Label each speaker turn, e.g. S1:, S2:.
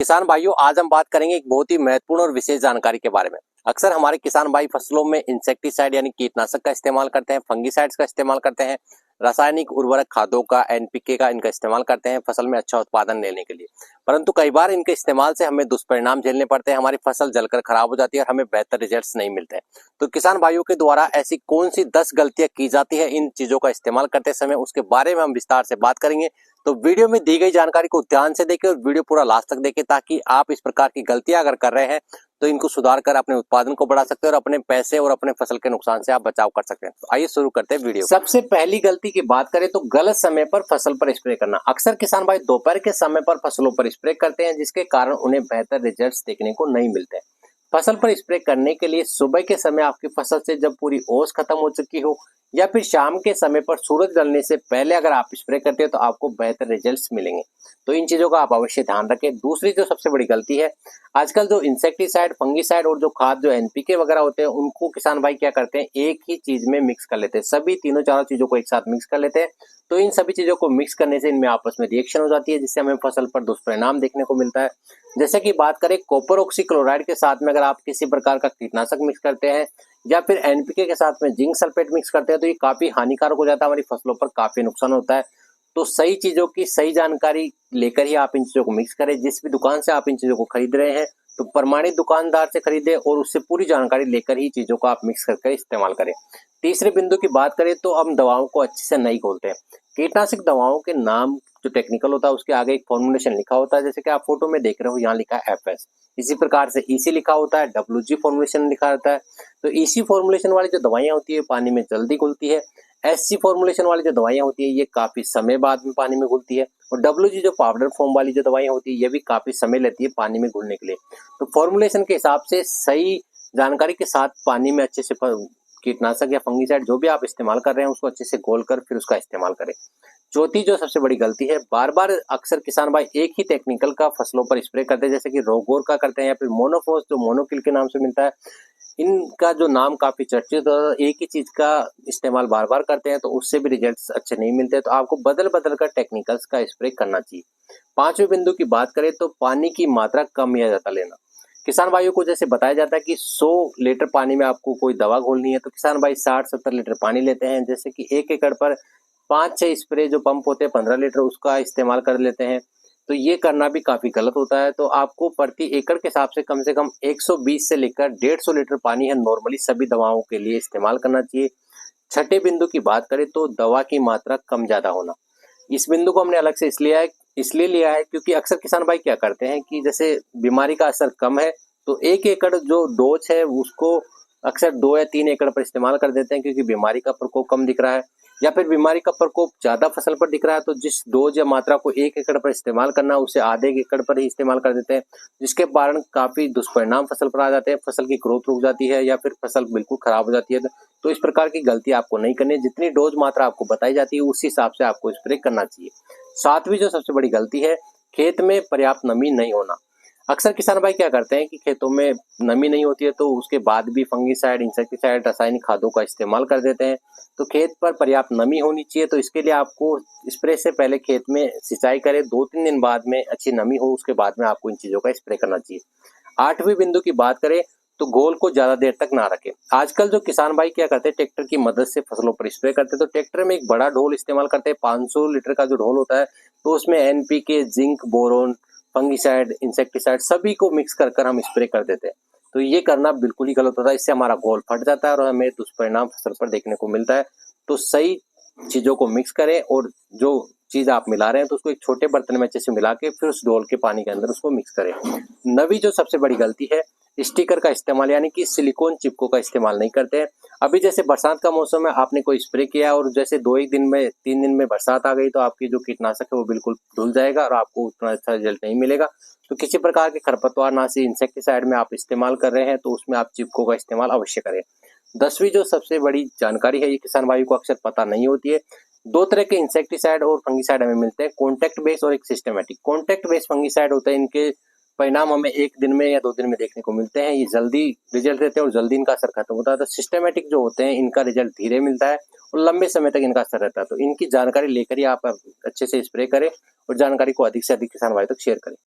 S1: किसान भाइयों, आज हम बात करेंगे एक बहुत ही महत्वपूर्ण और विशेष जानकारी के बारे में। अक्सर हमारे किसान भाई फसलों में इंसेक्टिसाइड यानी कीटनाशक का इस्तेमाल करते हैं, फंगिसाइड्स का इस्तेमाल करते हैं, रासायनिक उर्वरक खादों का, एनपीके का इनका इस्तेमाल करते हैं फसल में अच्छा उत्पादन लेने के लिए। परंतु कई बार इनके इस्तेमाल से हमें दुष्परिणाम झेलने पड़ते हैं, हमारी फसल जलकर खराब हो जाती है और हमें बेहतर रिजल्ट्स नहीं मिलते हैं। तो किसान भाइयों के द्वारा ऐसी कौन सी 10 गलतियां की जाती है इन चीजों का इस्तेमाल करते समय, उसके बारे में हम विस्तार से बात करेंगे। तो वीडियो में दी गई जानकारी को ध्यान से देखें और वीडियो पूरा लास्ट तक देखें, ताकि आप इस प्रकार की गलतियां अगर कर रहे हैं तो इनको सुधार कर अपने उत्पादन को बढ़ा सकते हैं और अपने पैसे और अपने फसल के नुकसान से आप बचाव कर सकते हैं। तो आइए शुरू करते हैं वीडियो। सबसे पहली गलती की बात करें तो गलत समय पर फसल पर स्प्रे करना। अक्सर किसान भाई दोपहर के समय पर फसलों पर स्प्रे करते हैं, जिसके कारण उन्हें बेहतर रिजल्ट्स देखने को नहीं मिलते। फसल पर स्प्रे करने के लिए सुबह के समय आपकी फसल से जब पूरी ओस खत्म हो चुकी हो, या फिर शाम के समय पर सूरज ढलने से पहले अगर आप स्प्रे करते हैं तो आपको बेहतर रिजल्ट्स मिलेंगे। तो इन चीजों का आप अवश्य ध्यान रखें। दूसरी जो सबसे बड़ी गलती है, आजकल जो इंसेक्टिसाइड, फंगिसाइड और जो खाद जो एनपीके वगैरह होते हैं, उनको किसान भाई क्या करते हैं, एक ही चीज में मिक्स कर लेते हैं। सभी तीनों चारों चीजों को एक साथ मिक्स कर लेते हैं। तो इन सभी चीजों को मिक्स करने से इनमें आपस में रिएक्शन हो जाती है, जिससे हमें फसल पर दुष्परिणाम देखने को मिलता है। जैसे कि बात करें कॉपर ऑक्सीक्लोराइड के साथ में अगर आप किसी प्रकार का कीटनाशक मिक्स करते हैं, या फिर एनपीके के साथ में जिंक सल्फेट मिक्स करते हैं, तो ये काफी हानिकारक हो जाता है, हमारी फसलों पर काफी नुकसान होता है। तो सही चीजों की सही जानकारी लेकर ही आप इन चीजों को मिक्स करें। जिस भी दुकान से आप इन चीजों को खरीद रहे हैं, तो प्रमाणित दुकानदार से खरीदें और उससे पूरी जानकारी लेकर ही चीजों को आप मिक्स करके इस्तेमाल करें। तीसरे बिंदु की बात करें तो हम दवाओं को अच्छे से नहीं घोलते हैं। कीटनाशक दवाओं के नाम जो टेक्निकल होता है उसके आगे एक फॉर्मुलेशन लिखा होता है, जैसे कि आप फोटो में देख रहे हो, यहाँ लिखा है एफएस। इसी प्रकार से ईसी लिखा होता है, डब्ल्यूजी फॉर्मुलेशन लिखा रहता है। तो ईसी फॉर्मुलेशन वाली जो दवाइयां होती है पानी में जल्दी घुलती है। एससी फॉर्मुलेशन वाली जो दवाइयां होती है ये काफी समय बाद में पानी में घुलती है। और डब्ल्यूजी जो पाउडर फॉर्म वाली जो दवाइयां होती है ये भी काफी समय लेती है पानी में घुलने के लिए। तो फॉर्मुलेशन के हिसाब से सही जानकारी के साथ पानी में अच्छे से कीटनाशक या फंगिसाइड जो भी आप इस्तेमाल कर रहे हैं उसको अच्छे से घोल कर फिर उसका इस्तेमाल करें। चौथी जो सबसे बड़ी गलती है, बार बार अक्सर किसान भाई एक ही टेक्निकल का फसलों पर स्प्रे करते हैं, जैसे कि रोगोर का करते हैं या फिर मोनोफोस जो मोनोकिल के नाम से मिलता है। इनका जो नाम काफी चर्चित है, एक ही चीज का इस्तेमाल बार बार करते हैं तो उससे भी रिजल्ट्स अच्छे नहीं मिलते। तो आपको बदल बदल कर टेक्निकल्स का स्प्रे करना चाहिए। पांचवें बिंदु की बात करें तो पानी की मात्रा कम या ज्यादा लेना। किसान भाइयों को जैसे बताया जाता है कि 100 लीटर पानी में आपको कोई दवा घोलनी है, तो किसान भाई 60-70 लीटर पानी लेते हैं। जैसे कि 1 एकड़ पर 5-6 स्प्रे जो पंप होते हैं 15 लीटर उसका इस्तेमाल कर लेते हैं। तो ये करना भी काफी गलत होता है। तो आपको प्रति एकड़ के हिसाब से कम 120 से लेकर 150 लीटर पानी है नॉर्मली सभी दवाओं के लिए इस्तेमाल करना चाहिए। छठे बिंदु की बात करें तो दवा की मात्रा कम ज्यादा होना। इस बिंदु को हमने अलग से इसलिए लिया है क्योंकि अक्सर किसान भाई क्या करते हैं कि जैसे बीमारी का असर कम है तो 1 एकड़ जो डोज है उसको अक्सर 2 या 3 एकड़ पर इस्तेमाल कर देते हैं, क्योंकि बीमारी का प्रकोप कम दिख रहा है या फिर बीमारी का प्रकोप ज्यादा फसल पर दिख रहा है। तो जिस डोज या मात्रा को 1 एकड़ पर इस्तेमाल करना है उसे आधे एकड़ पर ही इस्तेमाल कर देते हैं, जिसके कारण काफी दुष्परिणाम फसल पर आ जाते हैं। फसल की ग्रोथ रुक जाती है या फिर फसल बिल्कुल खराब हो जाती है। तो इस प्रकार की गलती आपको नहीं करनी है। जितनी डोज मात्रा आपको बताई जाती है उसी हिसाब से आपको स्प्रे करना चाहिए। सातवीं जो सबसे बड़ी गलती है, खेत में पर्याप्त नमी नहीं होना। अक्सर किसान भाई क्या करते हैं कि खेतों में नमी नहीं होती है तो उसके बाद भी फंगिसाइड, इंसेक्टिसाइड, रासायनिक खादों का इस्तेमाल कर देते हैं। तो खेत पर पर्याप्त नमी होनी चाहिए। तो इसके लिए आपको स्प्रे से पहले खेत में सिंचाई करें, 2-3 दिन बाद में अच्छी नमी हो उसके बाद में आपको इन चीजों का स्प्रे करना चाहिए। आठवीं बिंदु की बात करें तो घोल को ज्यादा देर तक ना रखें। आजकल जो किसान भाई क्या करते हैं, ट्रैक्टर की मदद से फसलों पर स्प्रे करते हैं। तो ट्रैक्टर में एक बड़ा ढोल इस्तेमाल करते हैं, 500 लीटर का जो ढोल होता है। तो उसमें NPK, zinc, boron, fungicide, insecticide सभी को मिक्स कर कर हम स्प्रे कर देते हैं। तो ये करना बिल्कुल ही गलत होता है। इससे हमारा घोल फट जाता है और हमें दुष्परिणाम फसल पर देखने को मिलता है। तो सही चीजों को मिक्स करें और जो चीज आप मिला रहे हैं तो उसको एक छोटे बर्तन में अच्छे से मिला के फिर उस ढोल के पानी के अंदर उसको मिक्स करें। नवी जो सबसे बड़ी गलती है, स्टिकर का इस्तेमाल, यानी कि सिलिकॉन चिपकों का इस्तेमाल नहीं करते हैं। अभी जैसे बरसात का मौसम है, आपने कोई स्प्रे किया और जैसे 2-1 दिन में 3 दिन में बरसात आ गई तो आपकी जो कीटनाशक है वो बिल्कुल धुल जाएगा और आपको उतना अच्छा रिजल्ट नहीं मिलेगा। तो किसी प्रकार के खरपतवारनाशी इंसेक्टिसाइड में आप इस्तेमाल कर रहे हैं तो उसमें आप चिपकों का इस्तेमाल अवश्य करें। 10वीं जो सबसे बड़ी जानकारी है, ये किसान भाई को अक्सर पता नहीं होती है। 2 तरह के इंसेक्टिसाइड और फंगिसाइड हमें मिलते हैं, कॉन्टैक्ट बेस और एक सिस्टमेटिक। कॉन्टैक्ट बेस फंगिसाइड होते हैं, इनके परिणाम हमें 1 दिन में या 2 दिन में देखने को मिलते हैं। ये जल्दी रिजल्ट देते हैं और जल्दी इनका असर खत्म होता है। तो सिस्टमेटिक जो होते हैं इनका रिजल्ट धीरे मिलता है और लंबे समय तक इनका असर रहता है। तो इनकी जानकारी लेकर ही आप अच्छे से स्प्रे करें और जानकारी को अधिक से अधिक किसान भाई तक शेयर करें।